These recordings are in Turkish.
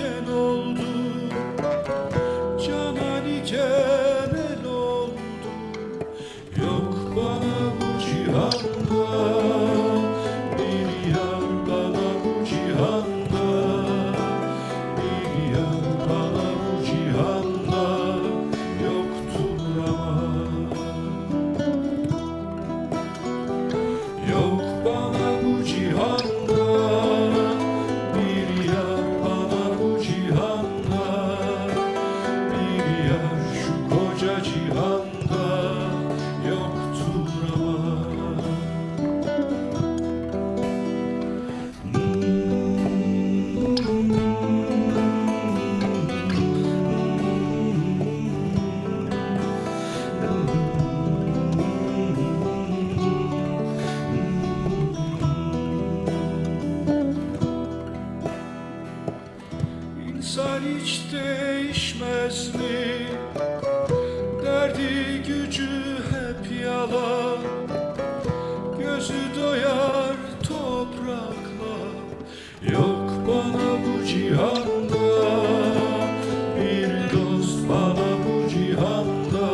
diken oldu, canani genel oldu. Yok bana bu cihanda bir yar, bana bu cihanda bir yar, bana bu cihanda yoktur ama. Yok bana bu cihanda bir yar, bana bu cihanda bir yar, şu koca cihanda yoktur ama. İnsan hiç değişmez mi? Derdi gücü hep yalan, gözü doyar toprakla. Yok bana bu cihanda bir dost, bana bu cihanda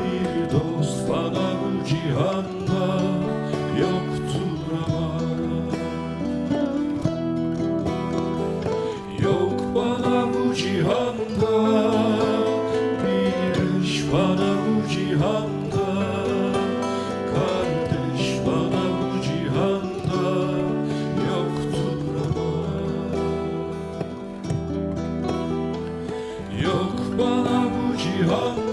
bir dost, bana bu cihanda yoktur ama. Yok bana bu cihanda bir eş, bana bu cihanda kardeş, bana bu cihanda yoktur ama. Yok bana bu cihanda